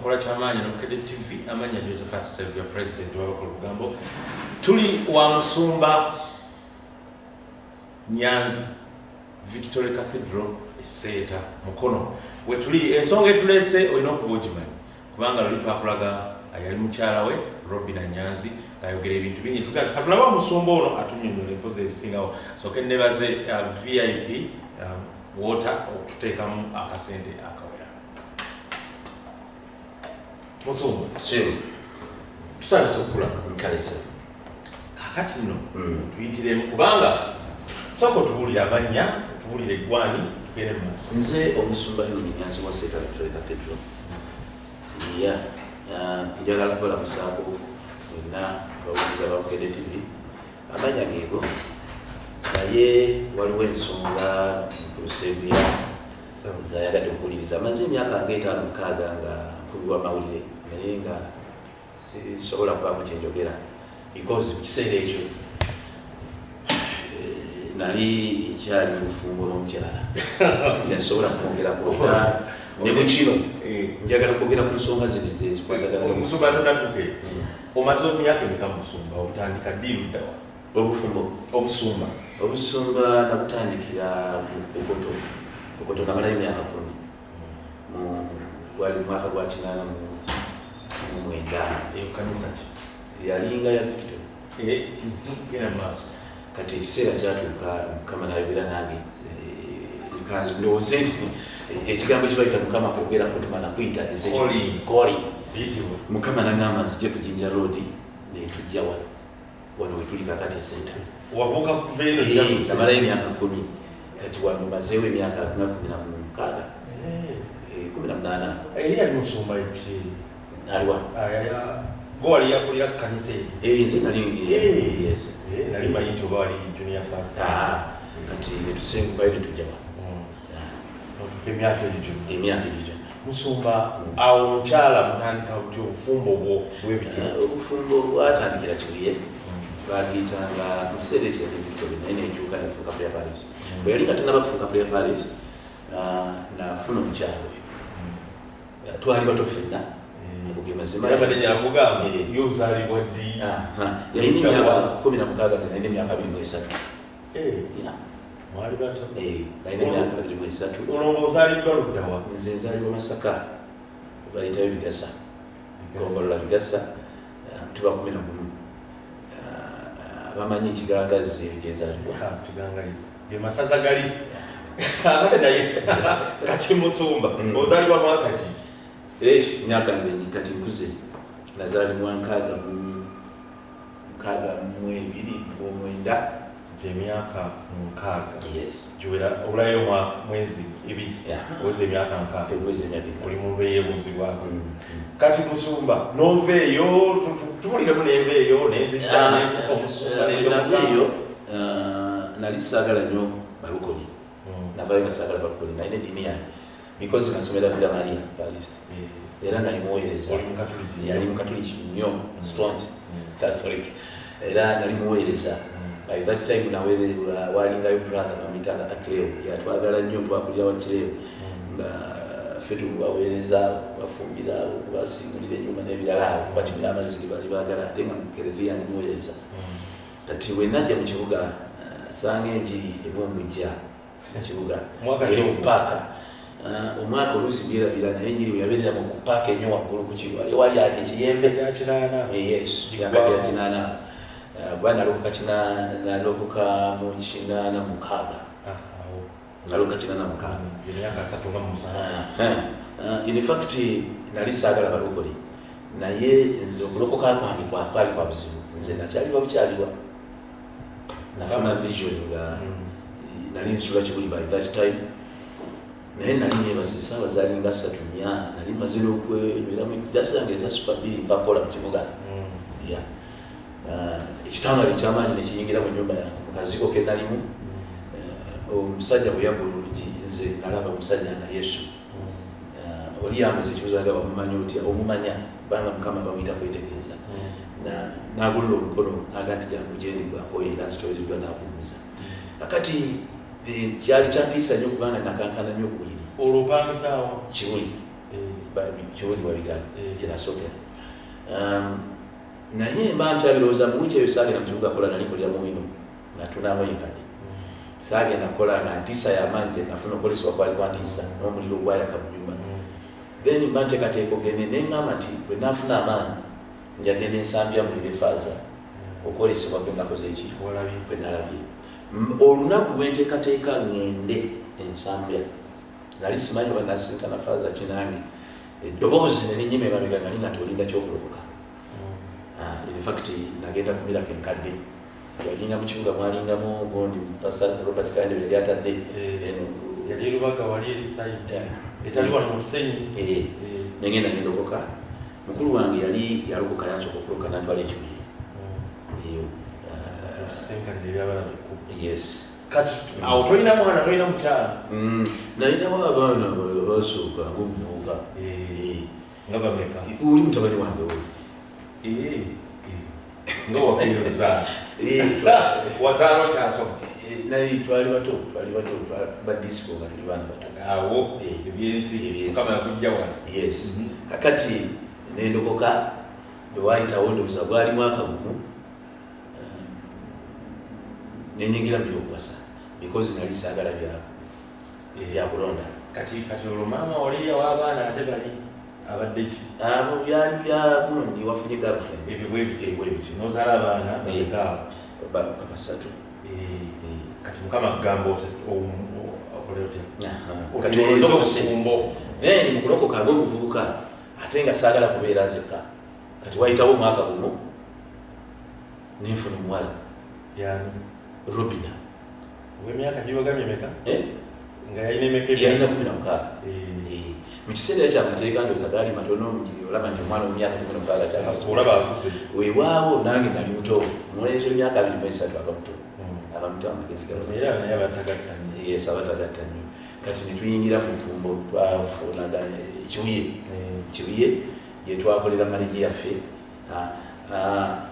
tukola kyamaanyi n'Obukedde TV amanya Josephat Sserugya president w'abakulu Lugambo tuli wa Musumba Nyanzi Victoria Cathedral Esseeta Mukono we tuli ensonga etulese olina okuba ogimanyi kubanga luli twakulaga yali mukyala we Robina Nyanzi ayogera ebintu bingi tukatulaba Musumba ono atunyonyola empozi ebisingawo soke nebaze VIP water okututeekamu akasente akawera Musumba sio tusanyusa okula nkalesa kakati nno tuyitiremu kubanga soko tubulira amanya tubulira eggwani tugende mu maaso nze Omusumba Nyanzi wa Esseeta Victoria Cathedral njagala kukola musango wonna bawuliza ba Obukedde TV amanya geego naye waliwo ensonga nkulusebya zayagadde okuwuliriza amaze emyaka nga 5-6 nga mpulirwa amawulire naye nga sisobola kubaamu kyenjogera because mu kiseera ekyo nali nkyali mu bufumbo n'omukyala nesobola kumwogera kwogera ne mu kino njagala kwogera ku nsonga zino ezikwatagana Musumba tonatuke omaze emyaka emeka Musumba obutandika ddi luddawa obusumba nabutandikira Bukoto namalayo emyaka 10 gwali mwaka gwa 89 eyo kanisa ki yalinga ya Victor genda maaso kati ekiseera kyatuuka Mukama n'ayogera nange kanzi ndowooza nti ekigambo kibayita Mukama kwogera kutuma nakuyita koli Mukama n'angamba nzije ku Jinja Road netujja wano wetuli kakati Esseeta wavuka kuva eno namalayo emyaka 10 kati wano mazeewo emyaka 16 18 eri yali Musumba ki aliwa wali yakulira kanisa nze nali manyi nti oba wali junior pastor kati netusengukayo netujja emyaka emyaka egyo Musumba awo omukyala mutandika buti obufumbo bwo bwebityo obufumbo bwatandikira Kibuye bagiyitanga mu kiseera ekyo Victoria naye nekyuka nefuuka prayer parish bwe yali nga tannaba kufuuka prayer parish nafuna omukyala oyo twali bato ffenna yozaalibwa ddi yalina emyaka 16 ze nalina emyaka 23 mwali bato nalina emyaka 23 olongo ozaalibwa luddawa nze nzaalibwa Masaka bayitayo Bigasa Gombolola Bigasa tuba 11 abamanyi ekigangazzi gyezaalibwa kigangayiza ge masaza gali kati Musumba ozaalibwa mwaka ki myaka nze kati nkuze nazaalibwa 629 emyaka 6 yes juwera obulayo mwezi 2 oweze emyaka 6 oli muntu eyebuuzibwako kati Musumba noveeyo tubuliremu nenveeyo naveeyo nali saagala nnyo balukoli navayo nga saagala balukoli nalina eddiini yange because nasomera Villa Maria Paris era nali muweereza yali mukatoliki nnyo strong Catholic era nali muweereza by that time walingayo brother bamitanga Akleo yatwagala nnyo twakulira wakireo nga fetu baweereza bafumbira basingulira ennyumba n'ebirala bakimira amazigi bali baagala ate nga mukereziya ni muweereza kati we najja mu kibuga sanga enjiri ebomujja mu kibuga eri mu paaka omwaka oluusi birabira naye enjiri weyabeerera mu kupaaka ennyo waggulu ku kigo ali wali ate ekiyembe yes yakati ya 8 bwana nalokuka mu 86 nalokuka 86 in fact nali saagala balokole naye nze okulokoka kwange kwali kwa buzibu nze nakyaliwa bukyaliwa nafuna vision nga nali nsula Kibuli by that time naye nali neebasisa abazaali nga 3 nali maze n'okwenywera mu gidasi yange eza super 2 nva kukola mu kibuga ekitangala ekyamaanyi nekiyingira mu nnyumba yange mukazigo ke nalimu omusajja bwe yagula olugi nze nalaba omusajja nga Yesu oli yambuza ekibuzo nga bamumanyi otya omumanya kubanga Mukama bamuyita kwetegeeza n'agulula omukono aga nti jangu gyendigwako era zitowereddwa n'akumuza kakati kyali kyantiisa nnyo kubanga nakankana nnyo ku buliri olupangisa awo Kibuli kyoli wabigala yenasokera naye mba nkyabirowooza mu wiiki eyo saagenda mu kibuga kola nali kolera muwino natunamu enkadde saagenda kola nga ntiisa y'amaanyi nafuna okolesebwa kwali kwa ntiisa n'omuliro ogwayaka mu nyumba then mba nteekateeka ogende neŋŋamba nti bwe naafuna amaanyi njagenda ensambya mulire faaza okwolesebwa kwe nakoze eki kwe nalabye olunaku lwenteekateeka ŋŋende ensambya nali simanyi oba nasisinkana faaza kinange eddoboozi ne linnyima emabega nga linga tolinda kyokulokoka in fact nagenda kumirako enkadde yalinga mu kibuga mwalingamu gondi pastor Robert Kande yali atadde yali lubaga wali erisai etali wano mu Kisenyi nengenda nendokoka mukulu wange yali yalokoka yansoka okulokoka nantwala ekibuye eyo yes kati awo tolina mwana tolina mukyala nalinawo abaana basooka ng'omuvubuka nga bameka uli mutabani wange oyo nga wakiriza wazaala okyasoma naye twali bato badisco nga tuli baana bato awo ebyensi mukama yakujja wano yes kakati nendokoka bwe waayitawo ndowooza gwali mwaka gumu nenyingira mu byokuwasa because nali saagala byakulonda kati olwo maama oli w'abaana ate bali abadde ki abo byali byagundi wafunye girlfriend ebyo bwebityo nozaala abaana basatu kati mukama kugamba okole kati olondokosefumbo then mukulokoka ng'omuvubuka ate nga saagala kubeera nzekka kati wayitawo omwaka guno nenfuna omuwala yani Robina w'emyaka gibagamye meka nga yalina emeka yalina 16 mu kiseera kyamateeka ndowooza gaali matono olaba nti omwana omumyaka 16 olaba asuze weewaawo nange nali muto muleezo emyaka 23 aba muto amagezi era naye abatagatta yes abatagatta nnyo kati ne tuyingira mu fumbo twafunaga kibuye gye twakolera maligi yaffe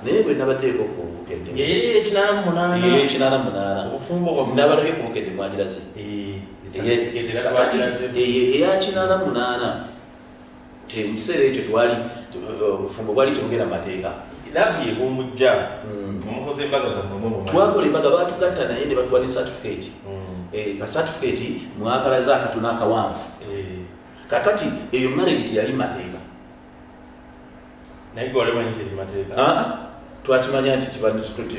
naye bwe nabaddeeko ku bukedde ekinana obufumbo nabalabye ku bukedde mwagiraze kakati eya kinana munana mu kiseera ekyo twali obufumbo bwali tebugenda mu mateeka lavi ebomujja omukoze embaga zammwe twakola embaga batugatta naye ne batuwa ne certificate ka certificate mwakalaza akatono akawanvu kakati eyo marriage yali mateeka naye gwe walemanyi nti eri mateeka twakimanya nti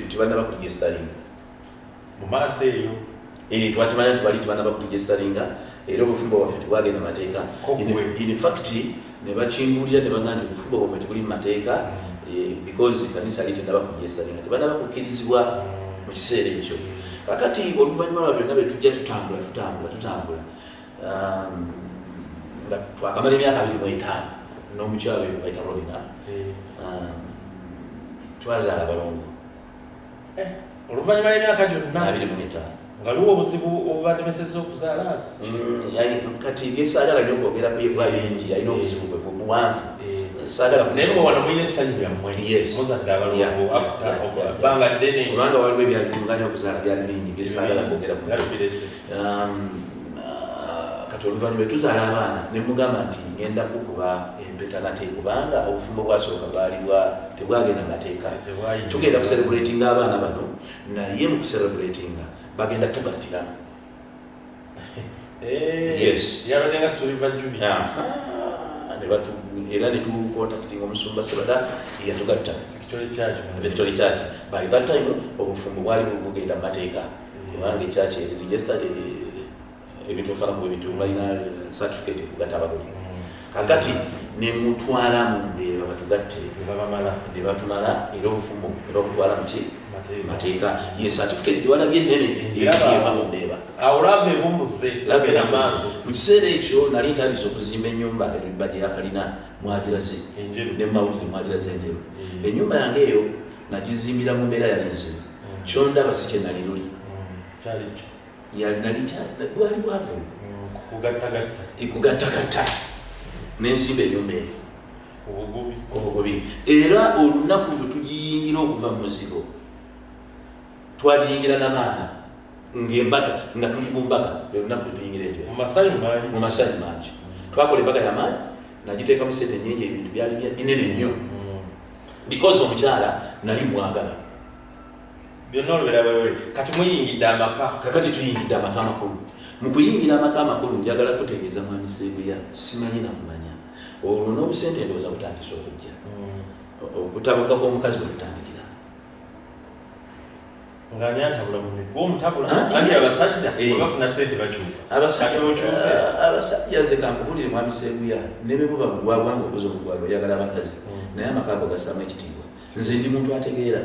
tibannaba kuligestaringa mu maaso eyo twakimanya nti bali tibannaba kuligestaringa era obufumbo bwaffe tebwagenda mateeka in fact ne bakingulira ne bagamba nti obufumbo bwaffe tebuli mu mateeka because kanisa li tennaba kuligestaringa tebannaba kukkirizibwa mu kiseera ekyo kakati oluvannyuma lwa byonna bye tujja tutambula nga twakamala emyaka 25 n'omukyalo oyo bayita Robina twazaala abalongo oluvannyuma lw'emyaka gyonna 25 nga luwa obuzibu obubatemesezza okuzaala kati byesaagala nnyo okwogera kuba bingi alina obuzibu bwe buwanvu naye mwe wano mulina essanyu lyammwe muzadde abalongo bbanga ddene kubanga waliwo ebyalitunganya okuzaala byali bingi byesaagala kwogera kati oluvannyuma tuzaala abaana ne mugamba nti ngenda kukuba empeta nate kubanga obufumbo bwasooka tebwagenda mateeka tugenda kucelebratinga abaana bano naye mu kucelebratinga bagenda tugattira yabadenga suliva jubi era netukontaktinga omusumba Sebada yatugatta Victory Church by that time obufumbo bwali bugenda mu mateeka kubanga ekyaki registered ebintu bifana ku ebintu balina certificate kugatta abagole kakati ne mutwala mu ndeeba batugatte ne batumala era obufumbo era okutwala muki mateeka ye certificate gyewalabye ennene eva mu ndeeba awo lava ebumbuze lave namaaso mu kiseera ekyo nali ntandise okuzimba ennyumba ebibba gye yakalina mwagiraze ne mawulire mwagiraze enjeru ennyumba yange eyo nagizimbira mu mbeera yali nzibu kyondaba si kye nali luli bwali bwavu kugattagatta n'ensimba ennyumba eyo ku bugubi era olunaku lwe tugiyingira okuva mu muzigo twagiyingira n'abaana ng'embaga nga tuli mu mbaga olunaku lwe tuyingira ekyo mu masanyu mangi twakola embaga y'amaanyi nagiteekamu sente nnyingi ebintu byali binene nnyo because omukyala nali mwagala byonna olubeera bwewe kati muyingidde amaka kakati tuyingidde amaka amakulu mu kuyingira amaka amakulu njagala kutegeeza mwami Seebuya simanyi nakumanya olwo n'obusente ndowooza butandise okujja okutabuka kw'omukazi bwekutandikira nga nyantabula mutabula anti abasajja bafuna sente bakyuka abasajja nze kankubulire mwami Seebuya ne bwe buba bugwagwanga okuza omugwagwa oyagala abakazi naye amaka ago gassaamu ekitiibwa nze ndi muntu ategeera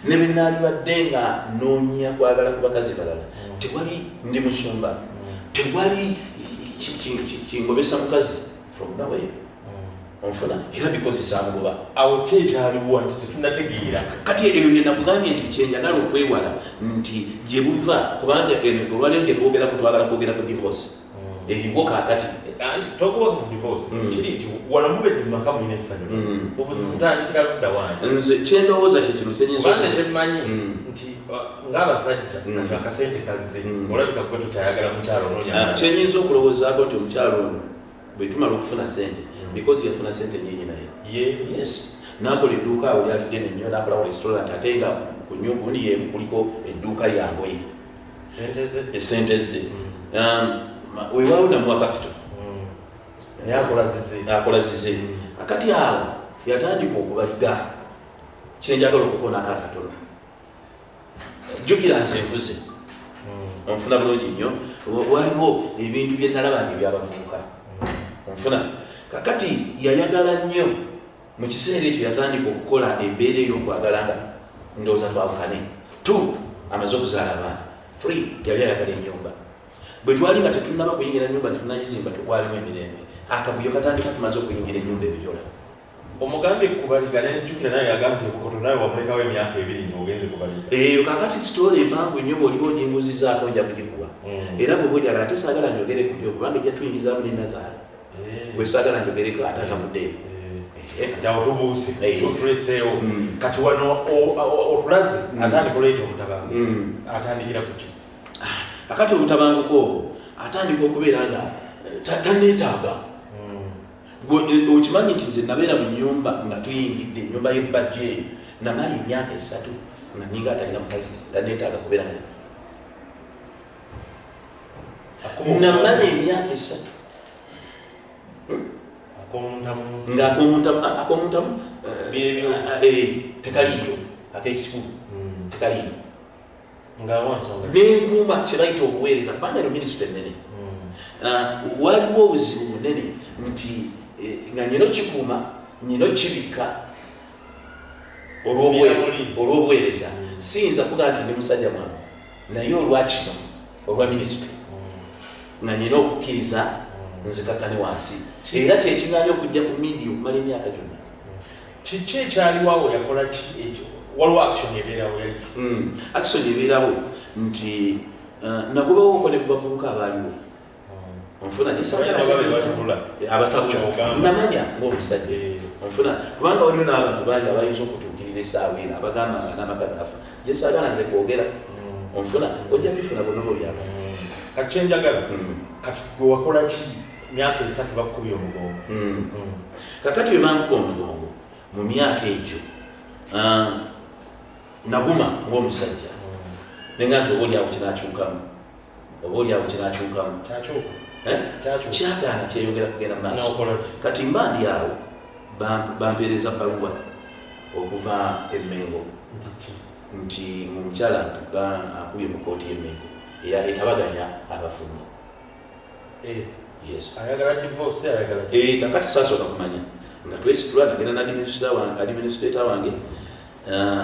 ne bwe naalibadde nga noonya kwagala ku bakazi balala tewali ndi musumba tewali kingobesa mukazi from nowhere onfuna era bikozesa mugoba awo kyekyaliwo nti tetunategeera kati ebyo bye nakugambye nti kyenjagala okwewala nti gye buva kubanga olwaleero gye twogera twagala kwogera ku divorce eriwo kaakati tokuba ku divorce kiri nti wano mubedde mu maka mulina essanyu obuzibu butandikira ludda wange nze kyendowooza kye kino kyenyinza kyemmanyi nti ng'abasajja akasente kazze olabika gwe tokyayagala mukyalo onoonya kyenyinza okulowoozaako nti omukyalo ono bwe tumala okufuna sente because yafuna sente nyingi naye yes nakola edduuka awo lyali ddene nnyo nakolawo restaurant ate nga ku nyumba undi ye kuliko edduuka yangoye esente ze weewaawo namuwa capital akola zize akati awo yatandika okubaliga kyenjagala okukoonako akatono jjukira nze nkuze onfuna bulungi nnyo waliwo ebintu bye nalaba nti ebyabavubuka onfuna kakati yayagala nnyo mu kiseera ekyo yatandika okukola embeera ey'okwagala nga ndowooza twawukane 2 amaze okuzaala abaana 3 yali ayagala ennyumba bwe twali nga tetunnaba kuyingira ennyumba tetunagizimba tekwalimu emirembe akavuyo katandika tumaze okuyingira ennyumba ebyola omugambye kubaliga nezijjukira naye yagambye bukoto naye wamulekawo emyaka 2 nyo ogenze kubaliga eyo kakati sitoola empanvu nnyo bw'oliba ogimbuzizaako nja kugikuba era bwe bwojagala ate saagala njogere kupyo kubanga ejja tuyingiza buli nazaala bwe saagala njogereko ate atavuddeyo jawo tubuuse tutuleseewo kati wano otulaze atandika oleeta omutabangu atandikira ku ki akati obutabanguko obwo atandika okubeera nga taneetaaga okimanyi nti nze nabeera mu nyumba nga tuyingidde ennyumba y'ebbajja eyo namala emyaka 3 nga ninga atalina mukazi taneetaaga kubeera naye namala emyaka 3 ng'akomuntamu tekaliyo ak'ekisikulu tekaliyo nenkuuma kyebayita obuweereza kubanga eno minisitule ennene waliwo obuzibu bunene nti nga nyino kikuuma nyino kibika olw'obuweereza siyinza kuga nti ndi musajja mwamu naye olwakino olwa minisitule nga nyina okukkiriza nzikakkane wansi era kyekiŋŋaanya okujja ku midia okumala emyaka gyonna kiki ekyaliwawo yakola ki ekyo waliwo action ebeerawo yali action ebeerawo nti nagobawo oko ne kubavubuka abaaliwo onfuna abatabula namanya ng'omusajja onfuna kubanga waliwo n'abantu bangi abayinza okutuukirira essaawa eno abagambanga n'amaka gaafa gye saagala nze kwogera onfuna ojja bifuna bonobo byaba kati kyenjagala kati gwe wakola ki myaka 3 bakubye omugongo kakati bwe bankuba omugongo mu myaka egyo naguma ng'omusajja nenga nti obaoliawo kinakyukamu kyagaana kyeyongera kugenda maaso kati mba ndi awo bampeereza bbaluwa okuva Emmengo nti omukyala akubye mu kooti y'Emmengo etabaganya abafumbo kakati saasooka kumanya nga twesitula nagenda n'administrator wange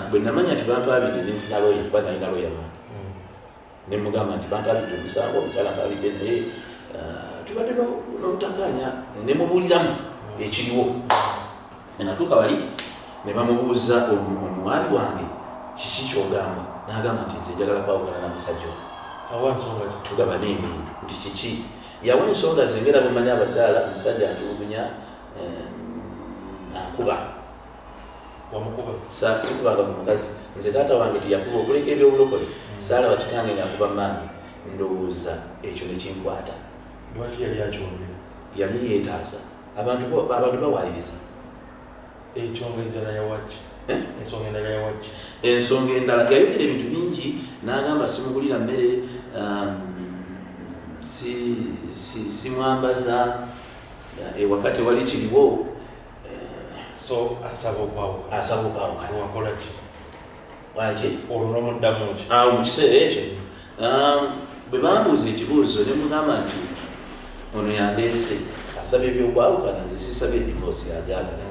bwe namanya nti bampaabidde nenfuna looya kuba nalina looya wange nemugamba nti bampaabidde omusango omukyala mpaabidde naye tubadde n'obutakkaanya nemubuuliramu ekiriwo enatuuka wali ne bamubuuza omwami wange kiki kyogamba n'agamba nti nze njagala kwawukana na musajja tugaba n'ebintu nti kiki yawa ensonga zengera bumanyi abakyala omusajja atulugunya akuba sikubanga ku mukazi nze taata wange tiyakuba okuleka ebyobulokole saalaba kitange ngaakuba maami ndowooza ekyo nekinkwata lwaki yali akyogera yali yeetaaza abantu bawayiriza ensonga endala yawaki ensonga endala yayogera ebintu bingi n'agamba simugulira mmere simwambaza wakati wali kiriwo so asaba okwawukana wakola ki waki olunamuddamu ki mu kiseera ekyo bwe bambuuza ekibuuzo ne mugamba nti ono yandeese asabye ebyokwawukana nze sisabye divorce yagyagala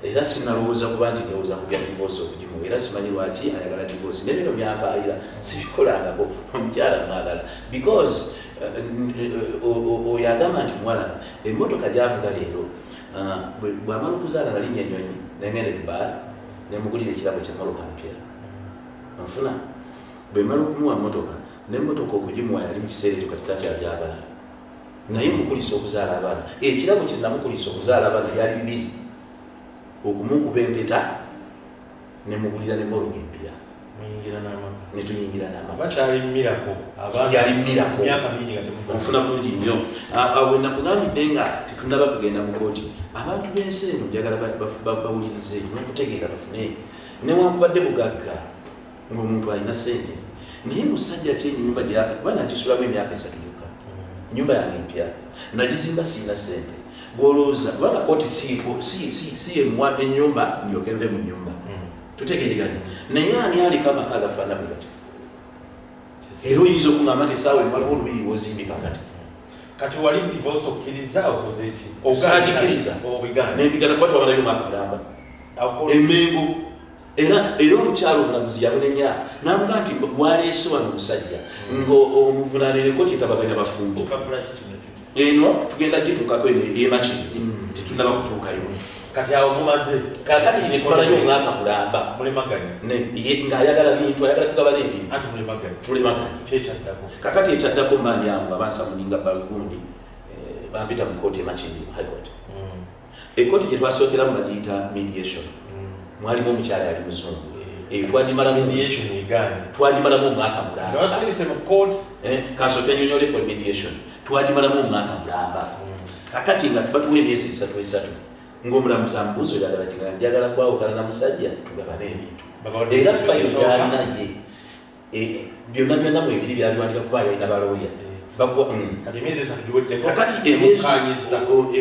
era sinalowooza kuba nti ndowooza kubya divorce okugimuwa era simanyi lwaki ayagala divorce ne bino byampaayira sibikolangako omukyala mwagala because oyo agamba nti mwalana emmotoka gyavuga leero bw'amala okuzaala nalinnya ennyonyi nengenda ebbaa nemugulira ekirabo ky'emmotoka mpya nfuna bwe mala okumuwa mmotoka n'emmotoka okugimuwa yali mu kiseera ekyo kati takyagyagala naye mukulisa okuzaala abaana ekirabo kye namukulisa okuzaala abaana byali bibiri okumukuba empeta nemugulira n'emmotoka empya netuyingira n'amaka bulungi nnyo awo nakugambidde nga tetunaba kugenda mu kooti abantu b'ensi eno njagala bawulirize n'okutegeera bafune newankubadde bugagga ng'omuntu alina sente naye musajja kyenyumba gyaka kuba nagisulamu emyaka 3 yokka nyumba yange empya nagizimba siina sente bwolowooza kubanga kooti si ennyumba ndyoke nve mu nyumba tutegereganye naye ani aliko amaka agafaana bwe gati era oyinza okugamba nti esaawa emaliwo olubiri wozimbika kati wali divorce okkiriza okoze eki saagikiriza nembigana kuba twabalayo mwaka mulamba emengo era omukyalo omulamuzi yamunenya namuga nti bwaleese wano omusajja ng'omuvunaanire kooti etabaganya bafumbo eno tugenda gituukako emakini tetunaba kutuukayo kati awo mumaze kakati netwalayo omwaka mulamba mulemaganya ng'ayagala bintu ayagala tugabana ebintu anti tulemaganya kyekyaddako kakati ekyaddako maani yangu abansa muninga balugundi bampita mu kooti emakindi high court ekooti gye twasookeramu bagiyita mediation mwalimu omukyala yali muzungu eyo twagimalamu omwaka mulamba kansooke nyonyoleko mediation twagimalamu omwaka mulamba kakati nga batuwa emyezi 3 ng'omulamuzi amubuuza oyagala kigala njagala kwawukana na musajja tugabane ebintu era fayiro gyalina ye byonna byonna mu ebiri byabiwandika kuba yalina balooya kakati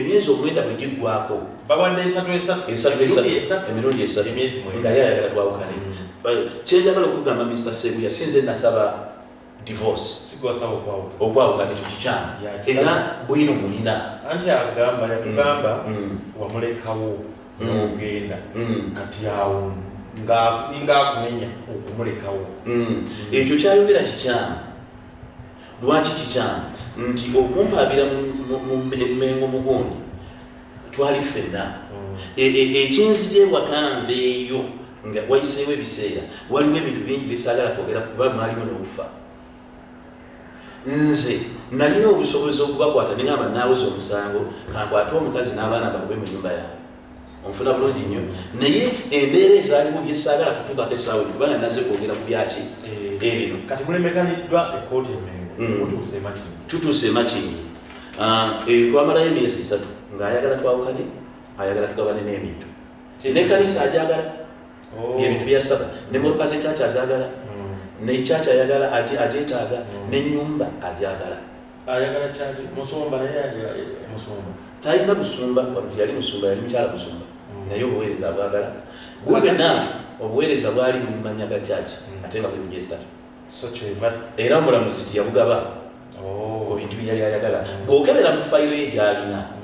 emyezi omwenda bwe giggwako emirundi 3 nga ye ayagala twawukane kyenjagala okugamba Mr. Sebuya sinze nasaba divorce okwawukana ekyo kikyamu era bwino mulina anti agamba yatugamba wamulekawo n'ogenda kati awo ngaakumenya okumulekawo ekyo kyayogera kikyamu lwaki kikyamu nti okumpaabira mu Mengo mugundi twali ffenna ekinzire wakanveeyo nga wayiseewo ebiseera waliwo ebintu bingi bisaagala kwogera kuba maalimu n'obufa nze nalina obusobozi okubakwata nengamba naaweza omusango kankwate omukazi n'abaana bakube mu nyumba yaabwe onfuna bulungi nnyo naye embeera ezaaliwo byesaagala kutuukako essaawa kubanga naze kwogera ku byaki ebino kati mulemekaniddwa ekooti emengo tutuuse emakindi twamalayo emyezi 3 ng'ayagala twawukane ayagala tugabane n'ebintu n'ekkanisa agyagala ebintu byasaba ne motoka z'ekyaki azaagala n'ekyaki ayagala agyetaaga n'ennyumba agyagala talina busumba yali musumba yali mukyala musumba naye obuweereza abwagala gubenaafu obuweereza bwali mumanya ga kyaki ate nga buli bugesitatu era omulamuzi tiyabugaba ebintu byeyali ayagala bw'okebera mu fayiro ye gyalina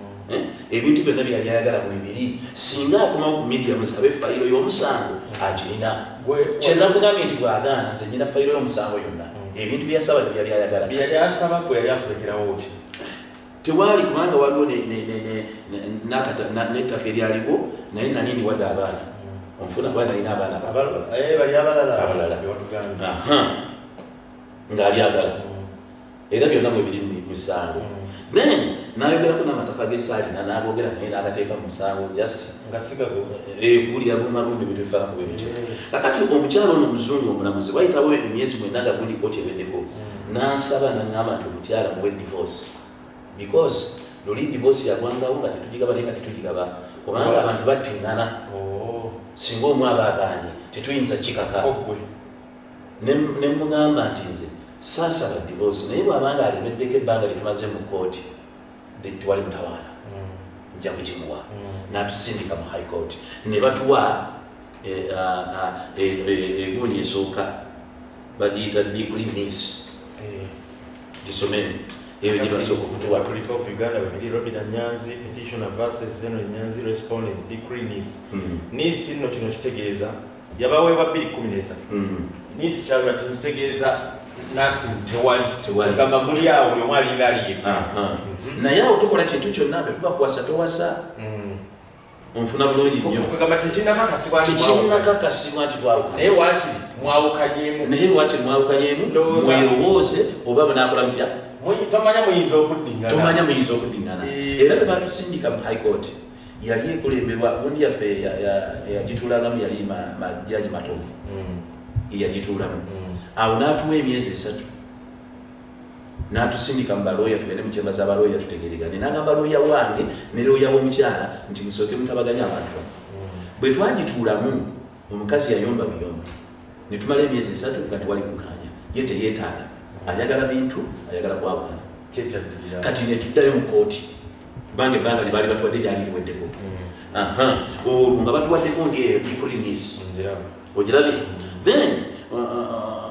ebintu byonna byali ayagala mu bibiri singa akomawo ku mediamus abe fayiro y'omusango agirina kyenakugambye nti bwagaana nze nyina fayiro y'omusango yonna ebintu byasaba byali ayagala tewali kubanga waliwo n'ettaka eryaliwo naye nanini wadde abaana onfuna kuba nalina abaana abalala ng'alyagala era byonna mwe biri musango then nayogerako n'amataka g'esaalina n'agogera naye n'agateeka mu musango just kulya bumalumbi bintu bifaanako bwe bityo kakati omukyalo ono muzungu omulamuzi wayitawo emyezi 9 nga gundi kooti eweddeko n'ansaba n'aŋŋamba nti omukyala muwe divorce because luli divorce yagwangawo nga tetugigaba naye kati tugigaba kubanga abantu battingana singa omu aba agaanye tetuyinza kikaka ne mugamba nti nze saasaba divorce naye bw'abanga alemeddeko ebbanga lyetumaze mu kooti tewali mutawaana nja kukimuwa n'atusindika mu high court ne batuwa egundi esooka bagiyita deeply miss gisomeni eyo gye basooka okutuwa of Uganda babiri Robin Nyanzi petitioner versus Henry Nyanzi respondent decree NIS nno kino kitegeeza yabaweebwa 213 NIS kyalwa kitegeeza nothing tewali gamba muli awo buli omwali ngaliye naye awo tukola kintu kyonna nga tubakwasa towasa onfuna bulungi nnyo tekinnakakasibwa nti twawukana naye wakiri mwawukanyeemu mwelowooze oba munaakola mutya tomanya muyinza okuddingana era ne batusindika mu high court yali ekulemberwa gundi yaffe yagituulangamu yali majaji matovu yagituulamu awo n'atuwa emyezi 3 n'atusindika mu balooya tugende mu kyemba z'abalooya tutegeregane n'agamba looya wange ne looya w'omukyala nti musooke mutabaganya abantu bwe twagituulamu omukazi yayomba buyombi ne tumala emyezi 3 nga tewali kukaanya ye teyeetaaga ayagala bintu ayagala kwawukana kati ne tuddayo mu kooti kubanga ebbanga lye baali batuwadde lyali liweddeko olwo nga batuwaddeko ndi eyo ikulinis ogirabye then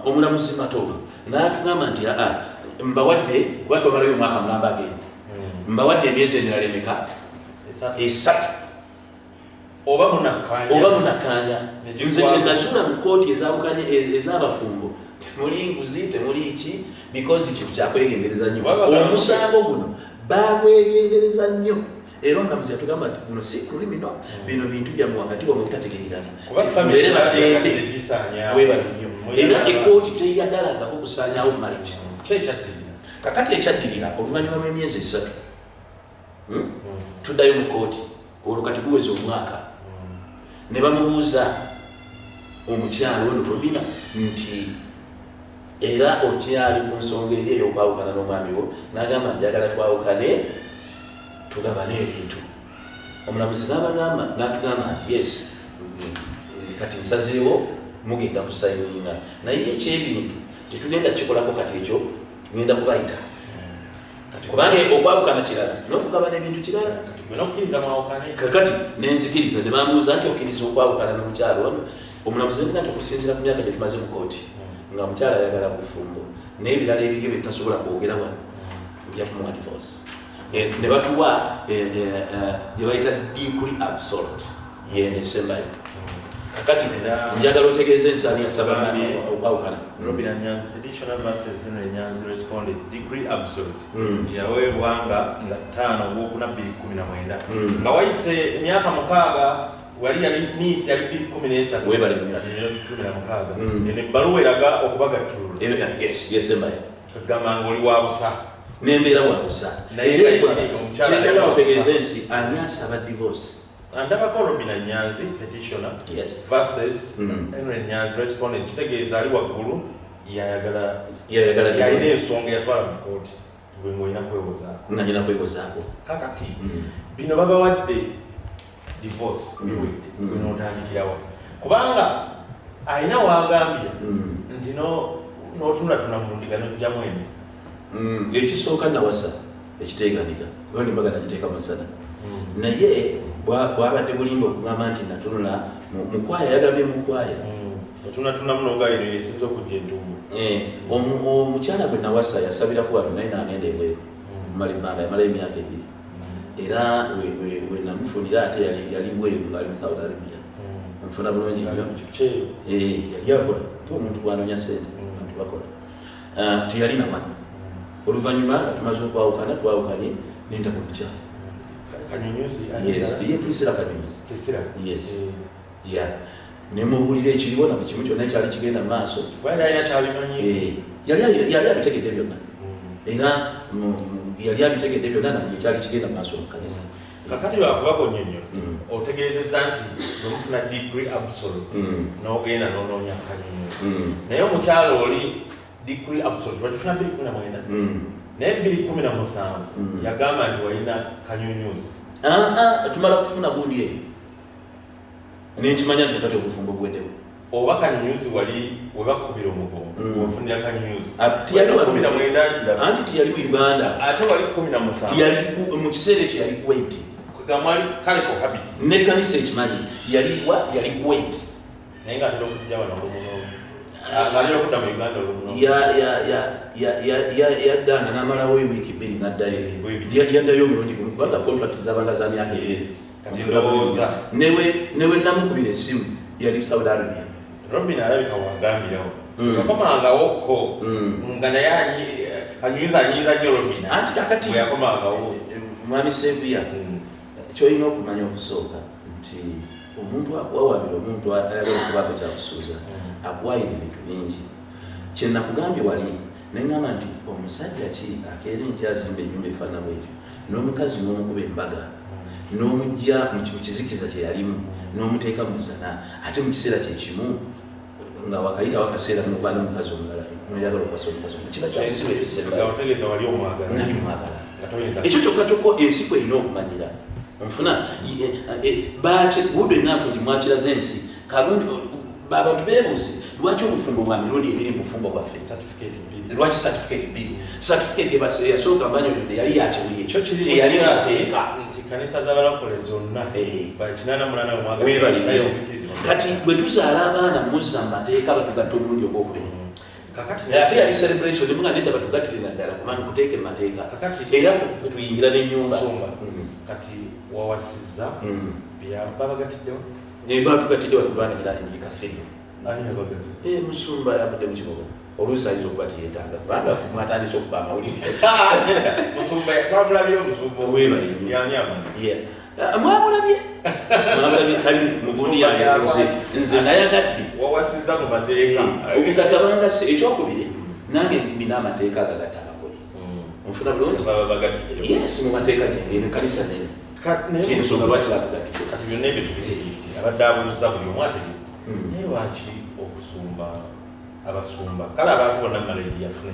omulamuzi Matovu n'atugamba nti mbawadde kuba twamalayo omwaka mulamba agenda mbawadde emyezi emirala emeka 3 oba munakkaanya nze kyenazula mu kooti ezawukanye ez'abafumbo temuli nguzi temuli ki because kintu kyakwegendereza nnyo omusango guno bagwegendereza nnyo era omulamuzi yatugamba nti guno si criminal bino bintu byamu wakati wamwe bitategeregana webale nnyo era ekooti teyagalangako kusaanyaawo marriage kakati ekyaddirira oluvannyuma lw'emyezi 3 tuddayo mu kooti olwo kati guweza omwaka ne bamubuuza omukyalo ono Robina nti era okyali ku nsonga eri ey'okwawukana n'omwami wo n'agamba njagala twawukane tugabane ebintu omulamuzi n'atugamba nti yes kati nsazeewo mugenda kusayininga naye ekyebintu tetugenda kikolako kati ekyo tugenda kubayita kubanga okwawukana kirala n'okugabana ebintu kirala kakati nenzikiriza ne bambuuza nti okkiriza okwawukana n'omukyalo ono omulamuzi nga nti okusinziira ku myaka gye tumaze mu kooti nga omukyala ayagala bufumbo naye ebirala ebige bye tutasobola kwogera wano nja kumuwa divorce ne batuwa gye bayita decree absolute yenesembayo kakati njagala otegeeza ensaani yasaba okwawukana Robin Nyanzi petitioner versus Henry Nyanzi responded decree absolute yaweebwanga nga 5 ogwokuna 2019 nga wayise emyaka 6 wali yali NIS yali 2013 webale 2016 ne ebbaluwa eraga okubagattulula yes embayo kagamba ng'oli wa busa n'embeera wa busa era otegeeza ensi ani asaba divorce andabako Robin Nyanzi petitioner versus Henry Nyanzi respondent kitegeeza ali waggulu yayagala ensonga yatwala mu kooti ng'olina kwewozaako nga nyina kwewozaako kakati bino babawadde divorce biwedde bwenootandikirawo kubanga alina waagambye nti n'otunula mu ndiga n'ojjamu eno ekisooka nawasa ekiteeganika kuba nembaga nagiteeka masana naye bwabadde bulimba okugamba nti natunula mukwaya yagambye mukwaya otunatunamu n'ogaino yesinza okujja entumbu omukyala gwe nawasa yasabiraku wano naye nagenda ebweru mumala ebbanga yamalayo emyaka 2 era we namufunira ate yali bweru ngaali mu Saudi Arabia amufuna bulungi nnyo yali akola omuntu bwanonya sente abantu bakola teyalina mwana oluvannyuma nga tumaze okwawukana twawukanye nenda ku mukyala ye Priscilla Kanyunyuzi nemubulira ekiriwo na kimu kyonna ekyali kigenda mu maaso yali abitegedde byonna era yali abitegedde byonna nabuli ekyali kigenda mu maaso mu kanisa kakati lwakubako nnyonnyo otegeezezza nti nomufuna decree absolute n'ogenda n'onoonya Kanyunyuzi naye omukyalo oli decree absolute batufuna 2019 naye 2017 yagamba nti walina kanyunyuzi tumala kufuna gundi eyo nekimanya nti kati obufumbo bweddewo oba kanyunyuzi wali webakubira omugongo wafunira kanyunyuzi anti tiyali mu Uganda ate wali 17 mu kiseera ekyo yali Kuwait kugamwali kaleko habit ne kanisa ekimanyi yali Kuwait naye nga atera okujja wano olumunomu alira okudda mu Uganda olumunomu yaddanga n'amalawo ewiiki 2 n'addayo yaddayo omulundi gumu kubanga contract z'abanga za myaka newe namukubira essimu yali Saudi Arabia. Robin alabika wagambirawo yakomangawokko nga naye anyuza nnyo Robin anti kakati yakomangawo mwami Sebuya kyolina okumanya okusooka nti omuntu akuwawabira omuntu okubaako kyakusuuza akuwayira ebintu bingi kyenakugambye wali neŋŋamba nti omusajja ki akeera enkyazimba ennyumba efaana bwetyo n'omukazi n'omukuba embaga n'omujja mu kizikiza kye yalimu n'omuteeka mu zana ate mu kiseera kyekimu nga wakayita wakaseera muba n'omukazi omulala noyagala okwasa omukazi kiba kyakusibaotegeeza wali omwagala nali mwagala ekyo kyokka kyokka ensi kwelina okumanyira nfuna budde naafu nti mwakiraze ensi kalundi abantu beebuuze lwaki obufumbo bwa mirundi ebiri mu bufumbo bwaffe lwaki certificate yasooka manyolide yali yakibuye teyali mateeka kanisa z'abalokole zonna kati bwe tuzaala abaana muzza mu mateeka batugatta omulundi ogwokubiri ate yali celebration emunga nedda batugattire naddala kubanga kuteeke mu mateeka era bwe tuyingira n'ennyumba kati wawasizza babagatiddewo batugattidde wano kubanga nyikafeyo musumba yavudde mu kibuga oluusi ayinza okuba tiyetaaga kubanga mwatandise okuba amawulire mwamulabye tali mugundi yange nze nayagadde okugatabanga ekyokubiri nange nina amateeka agagatta abagole nfuna bulungi yes mu mateeka gye kanisa nene ensonga lwaki batugattidde kati byonna ebyo tubitiridde abadde abuuza buli omu ate naye lwaki okusumba abasumba kale abantu bonna maledi yafuna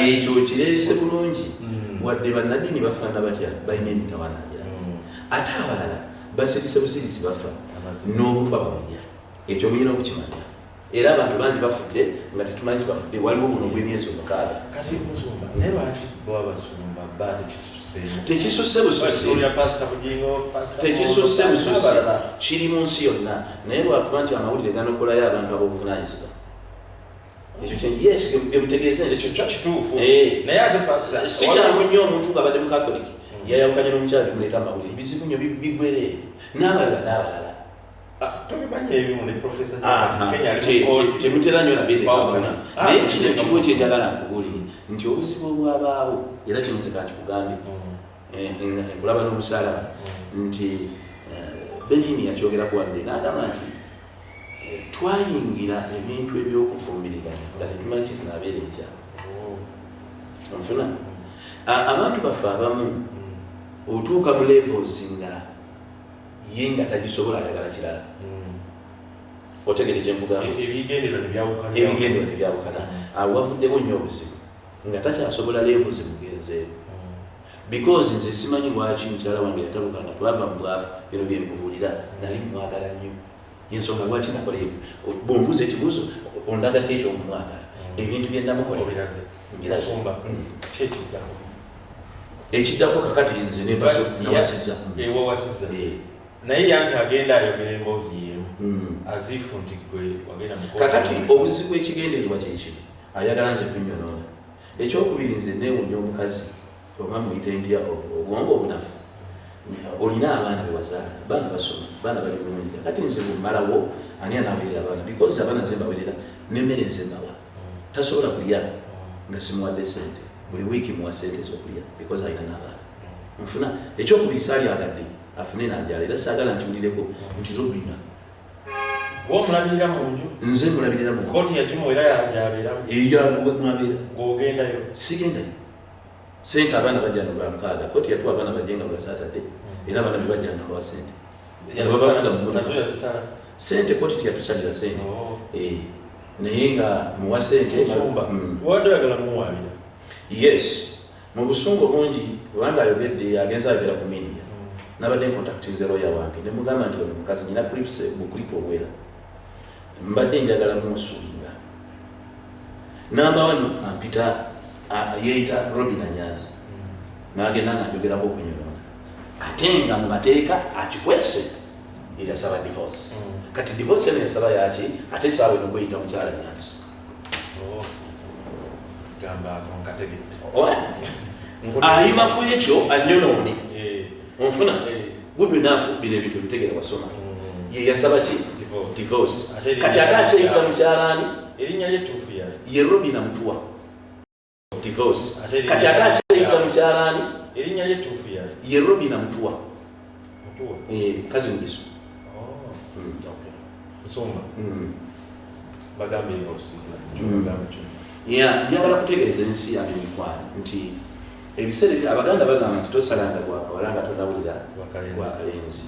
ekyo kireese bulungi wadde bannaddiini bafaana batya balina emitawananjira ate abalala basirise busirisi bafa n'obutwa bamulya ekyo muyina okukimanya era abantu bangi bafudde nga tetumanyi kibafudde waliwo buno bw'emyezi 6 kati musumba naye lwaki baba basumba ba tekisusse bususse kiri mu nsi yonna naye lwakuba nti amawulire ganokolayo abantu ab'obuvunanyizibwa ekyo yes emutegeeza ekyo kituufu naye ate si kyangu nnyo omuntu ng'abadde mu Catholic yayawukanye n'omukyala muleeta amawulire bizibu nnyo bigwerere n'abalala tobimanyi ebimu ne profesa temutera nnyo nabeteekabona naye kino ekigo kyenjagala nkubuulire nti obuzibu obwabaawo era kino ze kankikugambye nkulaba n'omusaalaba nti Benini yakyogeraku wadde n'agamba nti twayingira ebintu ebyokufumbiriganya nga tetumanyi kitunabeera enkya onfuna abantu baffe abamu otuuka mu levels nga ye nga tagisobola ayagala kirala otegere kyenkugamba ebigendero ne byawukana awo wavuddemu nnyo obuzibu nga takyasobola levels mugenzeewo because nze simanyi lwaki mukyala wange yatabuka nga twava mu bwavu bino byenkubuulira nali mwagala nnyo yensonga lwaki nakola bombuuza ekibuuzo ondaga kyekyo omumwagala ebintu byennamukolera ekiddako kakati nze nawasiza naye yanti agenda ayogera emboozi yemu azifu nti gwe wagenda kakati obuzibu ekigendererwa kyekino ayagala nze kunyonoona ekyokubiri nze neewunya omukazi oba muyite ntya obwongo obunafu olina abaana bewazaala baana basoma baana bali bulungi kati nze bumalawo ani anawerera abaana because abaana nze mbawerera nemmere nze mbawa tasobola kulya nga simuwadde sente buli wiiki muwa sente ezokulya because alina n'abaana nfuna ekyokubiri saalyagadde afune nanjala era saagala nkiwulireko nti Robina omulabirira munju nze mulabirira mu kooti yakimuwera yabeeramu eyamwabeera ng'ogendayo sigendayo sente abaana bajjana lwa 6 kooti yatuwa abaana bajenga lwa Saturday era abaana bebajjana lwa sente babafuga mu sente kooti tiyatusalira sente naye nga muwa sente wadde oyagala mumuwabira Yes. Mu busungu bungi kubanga ayogedde agenza ayogera ku media. Nabadde contacting lawyer wange ne mugamba nti ono mukazi nyina clips mu clip obwera. Mbadde njagala musuubira. Namba 1 ampita yeita Robin Anyanzi. N'agenda n'ayogerako okunyonyola. Ate nga mu mateeka akikwese yasaba divorce. Kati divorce ne yasaba yaki ate saawe n'okuyita mukyala Nyanzi. Gamba konkategete. Ayima ku ekyo anyonoone. Onfuna good enough bino ebintu bitegere wasoma. Ye yasaba ki divorce. Kati ate akyeyita mukyalani erinnya lyetuufu ya ye Robin Mutuwa divorce. Kati ate akyeyita mukyalani erinnya lyetuufu ya ye Robin Mutuwa kazi mugisu. Okay. Kusoma. Bagambe njagala kutegeeza ensi yange mikwano nti ebiseera abaganda bagamba nti tosalanga gwakawalanga tonawulira gwakalenzi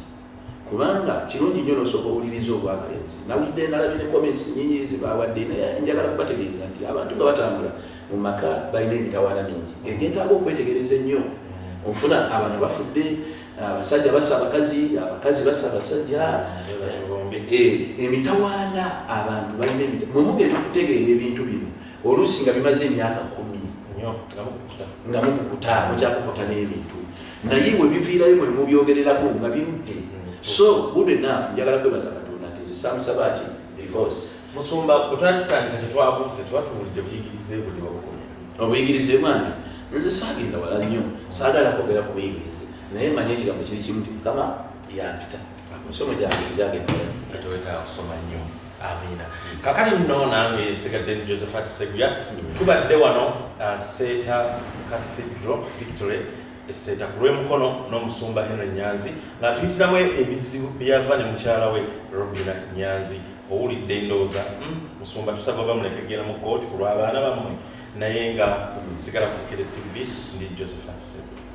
kubanga kirungi nnyo nosooka owuliriza ogwakalenzi. Nawulidde nalabye ne comments nyingi zebawadde naye njagala kubategeeza nti abantu nga batambula mu maka balina emitawaana mingi egyetaaga okwetegereza ennyo. Onfuna abantu bafudde, abasajja basa abakazi, abakazi basa abasajja, emitawaana abantu balina mwe mugenda okutegeera ebintu bino oluusi nga bimaze emyaka 10 nga mukukuta mukyakukuta n'ebintu naye we biviirayo mwe mubyogererako nga birudde. So good enough njagala kwebaza Katonda nti nze saamusaba ki divorce. Musumba kutandika tetwabuuze twatuwulidde buyigirize buli wabukomya obuyigirize bwange nze saagenda wala nnyo saagala kwogera ku buyigirize naye manye ekigambo kiri kimu nti Mukama yampita musomo gyange gyagenda atoweta kusoma nnyo. Amina. Kakati nno nange sigadde ni Josephat Seguya tubadde wano Seeta Cathedral Victory Seeta ku lw'emukono n'omusumba Henry Nyanzi nga tuyitiramu ebizibu byava ne mukyala we Robina Nyanzi. Owulidde endowooza musumba tusaba bamuleke genda mu kooti ku lw'abaana bammwe naye nga sigala ku Kere TV ndi Josephat Seguya.